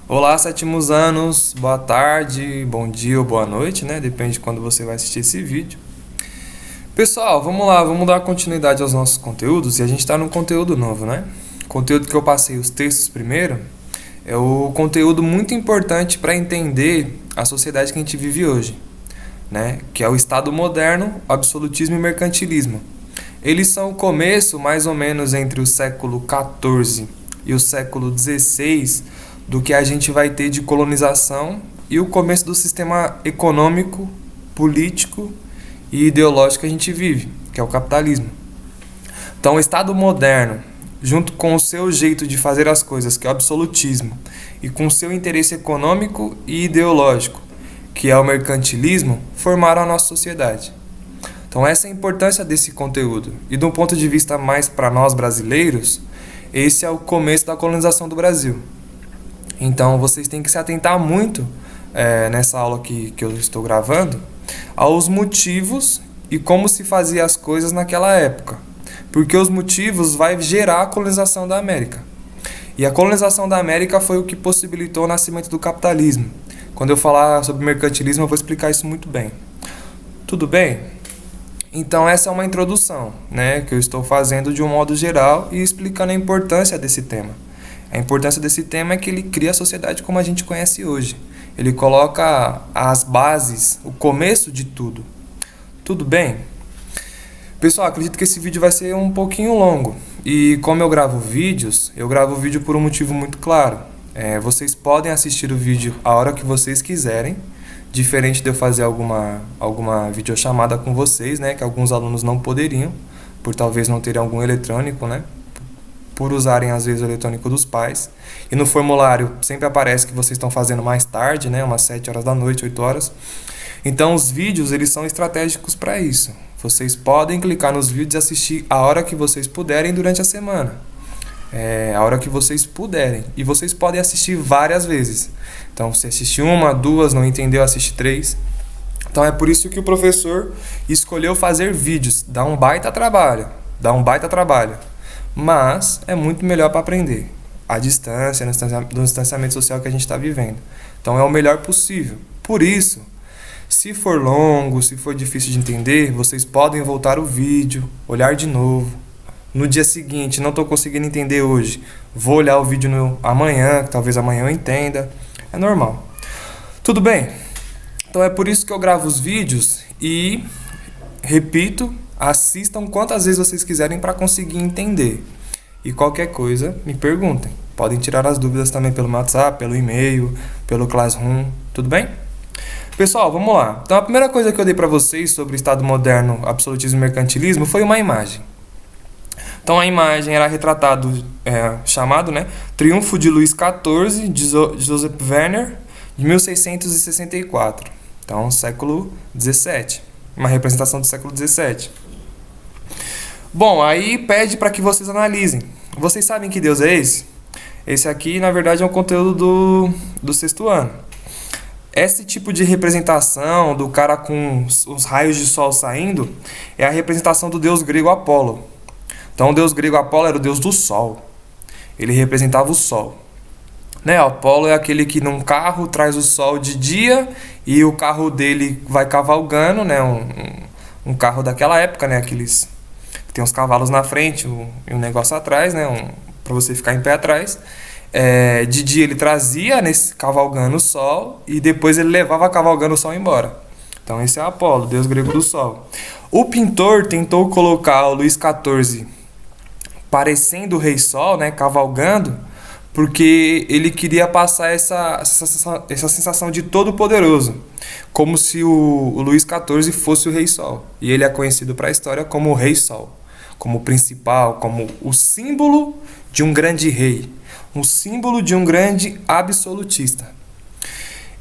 Olá, sétimos anos, boa tarde, bom dia ou boa noite, né? Depende de quando você vai assistir esse vídeo. Pessoal, vamos lá, vamos dar continuidade aos nossos conteúdos e a gente está num conteúdo novo, né? O conteúdo que eu passei os textos primeiro é o conteúdo muito importante para entender a sociedade que a gente vive hoje, né? Que é o Estado moderno, absolutismo e mercantilismo. Eles são o começo, mais ou menos, entre o século XIV e o século XVI, do que a gente vai ter de colonização e o começo do sistema econômico, político e ideológico que a gente vive, que é o capitalismo. Então, o Estado moderno, junto com o seu jeito de fazer as coisas, que é o absolutismo, e com o seu interesse econômico e ideológico, que é o mercantilismo, formaram a nossa sociedade. Então, essa é a importância desse conteúdo. E, de um ponto de vista mais para nós brasileiros, esse é o começo da colonização do Brasil. Então, vocês têm que se atentar muito nessa aula que eu estou gravando aos motivos e como se fazia as coisas naquela época. Porque os motivos vai gerar a colonização da América. E a colonização da América foi o que possibilitou o nascimento do capitalismo. Quando eu falar sobre mercantilismo, eu vou explicar isso muito bem. Tudo bem? Então essa é uma introdução, né, que eu estou fazendo de um modo geral e explicando a importância desse tema. A importância desse tema é que ele cria a sociedade como a gente conhece hoje. Ele coloca as bases, o começo de tudo. Tudo bem? Pessoal, acredito que esse vídeo vai ser um pouquinho longo. E como eu gravo vídeo por um motivo muito claro. Vocês podem assistir o vídeo a hora que vocês quiserem, diferente de eu fazer alguma videochamada com vocês, né, que alguns alunos não poderiam, por talvez não terem algum eletrônico, né, por usarem às vezes o eletrônico dos pais. E no formulário sempre aparece que vocês estão fazendo mais tarde, né, umas 7 horas da noite, 8 horas. Então os vídeos, eles são estratégicos para isso. Vocês podem clicar nos vídeos e assistir a hora que vocês puderem durante a semana. A hora que vocês puderem. E vocês podem assistir várias vezes. Então, se assistir uma, duas, não entendeu, assiste 3. Então, é por isso que o professor escolheu fazer vídeos. Dá um baita trabalho. Mas é muito melhor para aprender. À distância, no distanciamento social que a gente está vivendo. Então, é o melhor possível. Por isso, se for longo, se for difícil de entender, vocês podem voltar o vídeo, olhar de novo. No dia seguinte, não estou conseguindo entender hoje, vou olhar o vídeo amanhã, que talvez amanhã eu entenda. É normal. Tudo bem? Então é por isso que eu gravo os vídeos e, repito, assistam quantas vezes vocês quiserem para conseguir entender. E qualquer coisa, me perguntem. Podem tirar as dúvidas também pelo WhatsApp, pelo e-mail, pelo Classroom. Tudo bem? Pessoal, vamos lá. Então a primeira coisa que eu dei para vocês sobre o Estado moderno, absolutismo e mercantilismo foi uma imagem. Então a imagem era retratado, chamado, né, Triunfo de Luís XIV, de Joseph Werner, de 1664. Então, século XVII. Uma representação do século XVII. Bom, aí pede para que vocês analisem. Vocês sabem que Deus é esse? Esse aqui, na verdade, é um conteúdo do sexto ano. Esse tipo de representação do cara com os raios de sol saindo é a representação do deus grego Apolo. Então, o deus grego Apolo era o deus do sol. Ele representava o sol. Né? Apolo é aquele que num carro traz o sol de dia e o carro dele vai cavalgando, né? Um carro daquela época, né? Aqueles que tem os cavalos na frente e um negócio atrás, né? Para você ficar em pé atrás. De dia ele trazia cavalgando o sol e depois ele levava cavalgando o sol embora. Então, esse é Apolo, deus grego do sol. O pintor tentou colocar o Luís XIV parecendo o Rei Sol, né, cavalgando, porque ele queria passar essa sensação de todo-poderoso, como se o Luís XIV fosse o Rei Sol. E ele é conhecido para a história como o Rei Sol, como o principal, como o símbolo de um grande rei, um símbolo de um grande absolutista.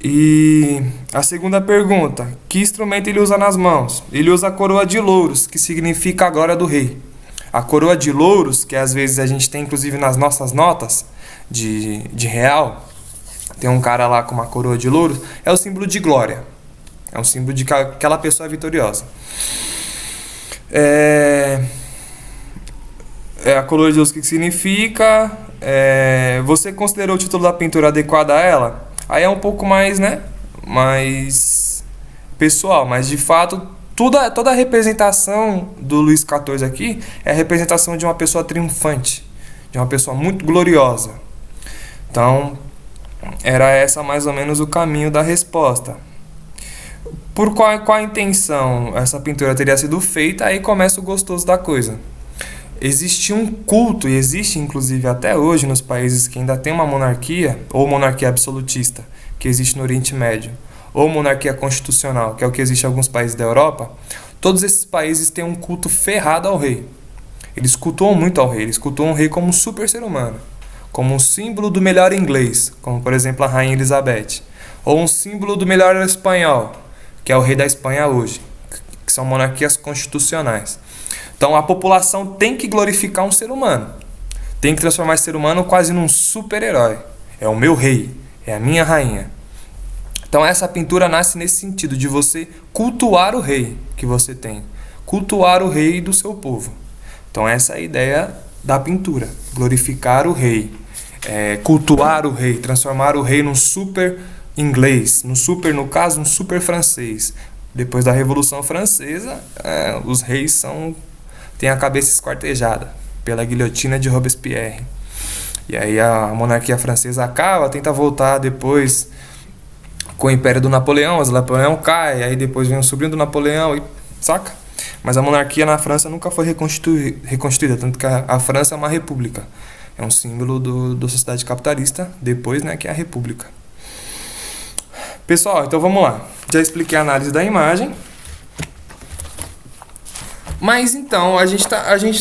E a segunda pergunta, que instrumento ele usa nas mãos? Ele usa a coroa de louros, que significa a glória do rei. A coroa de louros, que às vezes a gente tem inclusive nas nossas notas de real, tem um cara lá com uma coroa de louros, é o símbolo de glória. É um símbolo de que aquela pessoa é vitoriosa. A coroa de Deus, o que significa? você considerou o título da pintura adequado a ela? Aí é um pouco mais, né? Mais pessoal, mas de fato toda a representação do Luís XIV aqui é a representação de uma pessoa triunfante, de uma pessoa muito gloriosa. Então, era essa mais ou menos o caminho da resposta. Por qual a intenção essa pintura teria sido feita? Aí começa o gostoso da coisa. Existia um culto, e existe inclusive até hoje nos países que ainda tem uma monarquia, ou monarquia absolutista, que existe no Oriente Médio, ou monarquia constitucional, que é o que existe em alguns países da Europa. Todos esses países têm um culto ferrado ao rei. Eles cultuam muito ao rei, eles cultuam o rei como um super ser humano, como um símbolo do melhor inglês, como por exemplo a Rainha Elizabeth, ou um símbolo do melhor espanhol, que é o rei da Espanha hoje, que são monarquias constitucionais. Então a população tem que glorificar um ser humano, tem que transformar esse ser humano quase num super-herói. É o meu rei, é a minha rainha. Então essa pintura nasce nesse sentido, de você cultuar o rei que você tem, cultuar o rei do seu povo. Então essa é a ideia da pintura, glorificar o rei, cultuar o rei, transformar o rei num super inglês, no caso um super francês. Depois da Revolução Francesa, os reis têm a cabeça esquartejada pela guilhotina de Robespierre. E aí a monarquia francesa acaba, tenta voltar depois com o Império do Napoleão, mas o Napoleão cai, aí depois vem o sobrinho do Napoleão, saca? Mas a monarquia na França nunca foi reconstituída, tanto que a França é uma república. É um símbolo da sociedade capitalista, depois, né, que é a república. Pessoal, então vamos lá. Já expliquei a análise da imagem. Mas então, a gente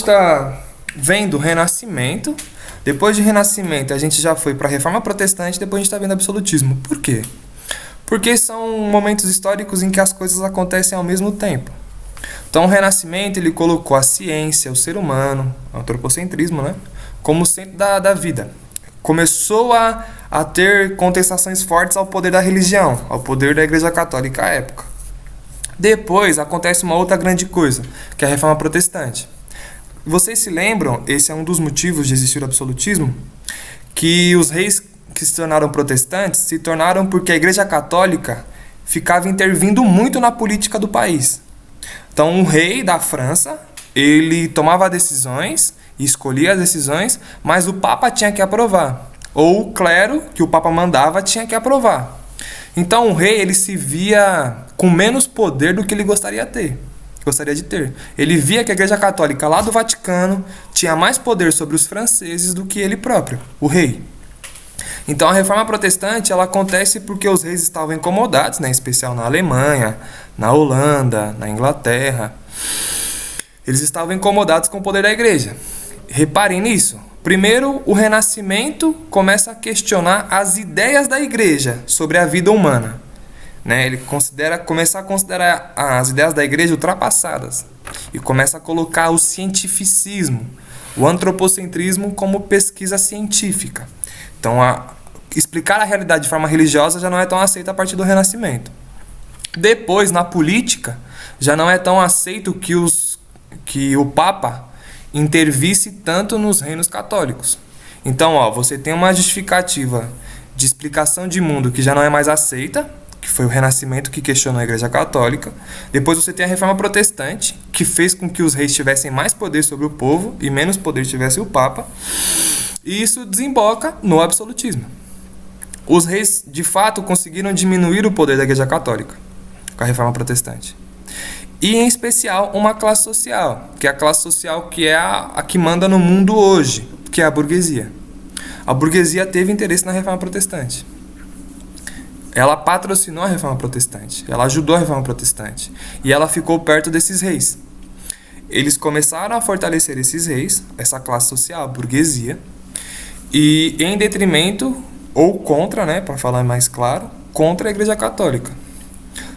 tá vendo o Renascimento. Depois de Renascimento, a gente já foi para a Reforma Protestante, depois a gente está vendo absolutismo. Por quê? Porque são momentos históricos em que as coisas acontecem ao mesmo tempo. Então, o Renascimento ele colocou a ciência, o ser humano, o antropocentrismo, né, como centro da vida. Começou a ter contestações fortes ao poder da religião, ao poder da Igreja Católica à época. Depois acontece uma outra grande coisa, que é a Reforma Protestante. Vocês se lembram, esse é um dos motivos de existir o absolutismo, que os reis que se tornaram protestantes se tornaram porque a Igreja Católica ficava intervindo muito na política do país. Então, o rei da França, ele tomava decisões e escolhia as decisões, mas o Papa tinha que aprovar. Ou o clero, que o Papa mandava, tinha que aprovar. Então, o rei ele se via com menos poder do que ele gostaria de ter. Ele via que a Igreja Católica lá do Vaticano tinha mais poder sobre os franceses do que ele próprio, o rei. Então a Reforma Protestante ela acontece porque os reis estavam incomodados, né, em especial na Alemanha, na Holanda, na Inglaterra. Eles estavam incomodados com o poder da Igreja. Reparem nisso. Primeiro, o Renascimento começa a questionar as ideias da Igreja sobre a vida humana. Né? Ele começa a considerar as ideias da Igreja ultrapassadas e começa a colocar o cientificismo, o antropocentrismo como pesquisa científica. Então, explicar a realidade de forma religiosa já não é tão aceita a partir do Renascimento. Depois, na política, já não é tão aceito que o Papa intervisse tanto nos reinos católicos. Então, você tem uma justificativa de explicação de mundo que já não é mais aceita, que foi o Renascimento que questionou a Igreja Católica. Depois você tem a Reforma Protestante, que fez com que os reis tivessem mais poder sobre o povo e menos poder tivesse o Papa. E isso desemboca no absolutismo. Os reis, de fato, conseguiram diminuir o poder da Igreja Católica com a Reforma Protestante. E, em especial, uma classe social, que é a classe social que é a que manda no mundo hoje, que é a burguesia. A burguesia teve interesse na Reforma Protestante. Ela patrocinou a Reforma Protestante, ela ajudou a Reforma Protestante, e ela ficou perto desses reis. Eles começaram a fortalecer esses reis, essa classe social, a burguesia, e em detrimento, ou contra, né, para falar mais claro, contra a Igreja Católica.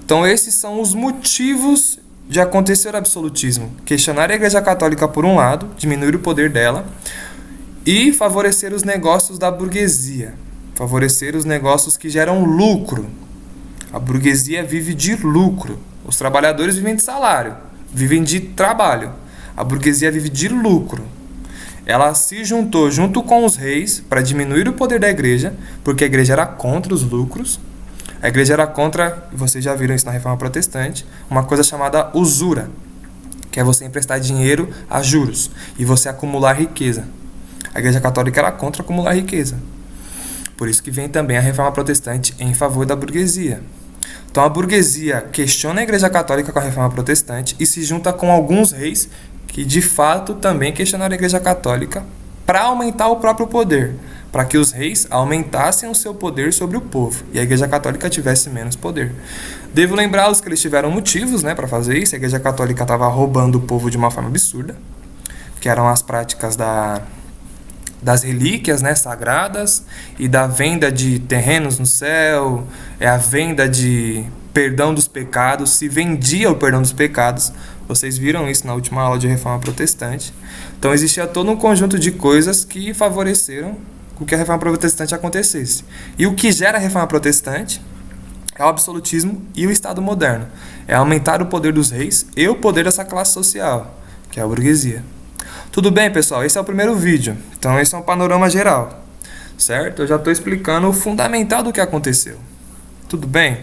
Então esses são os motivos de acontecer o absolutismo. Questionar a Igreja Católica por um lado, diminuir o poder dela, e favorecer os negócios da burguesia. Favorecer os negócios que geram lucro. A burguesia vive de lucro. Os trabalhadores vivem de salário, vivem de trabalho. A burguesia vive de lucro. ela se juntou junto com os reis para diminuir o poder da igreja, porque a igreja era contra os lucros. A igreja era contra, vocês já viram isso na Reforma Protestante, uma coisa chamada usura, que é você emprestar dinheiro a juros e você acumular riqueza. A igreja católica era contra acumular riqueza. Por isso que vem também a Reforma Protestante em favor da burguesia. Então a burguesia questiona a igreja católica com a Reforma Protestante e se junta com alguns reis que de fato também questionaram a igreja católica para aumentar o próprio poder, para que os reis aumentassem o seu poder sobre o povo e a igreja católica tivesse menos poder. Devo lembrá-los que eles tiveram motivos, para fazer isso. A igreja católica estava roubando o povo de uma forma absurda, que eram as práticas das relíquias, sagradas, e da venda de terrenos no céu, a venda de perdão dos pecados, se vendia o perdão dos pecados. Vocês viram isso na última aula de Reforma Protestante. Então existia todo um conjunto de coisas que favoreceram com que a Reforma Protestante acontecesse. E o que gera a Reforma Protestante é o absolutismo e o Estado moderno. É aumentar o poder dos reis e o poder dessa classe social, que é a burguesia. Tudo bem, pessoal? Esse é o primeiro vídeo. Então esse é um panorama geral, certo? Eu já estou explicando o fundamental do que aconteceu. Tudo bem?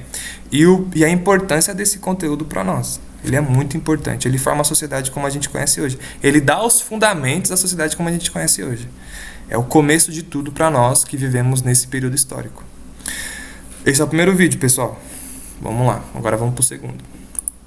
E a importância desse conteúdo para nós. Ele é muito importante. Ele forma a sociedade como a gente conhece hoje. Ele dá os fundamentos da sociedade como a gente conhece hoje. É o começo de tudo para nós que vivemos nesse período histórico. Esse é o primeiro vídeo, pessoal. Vamos lá. Agora vamos para o segundo.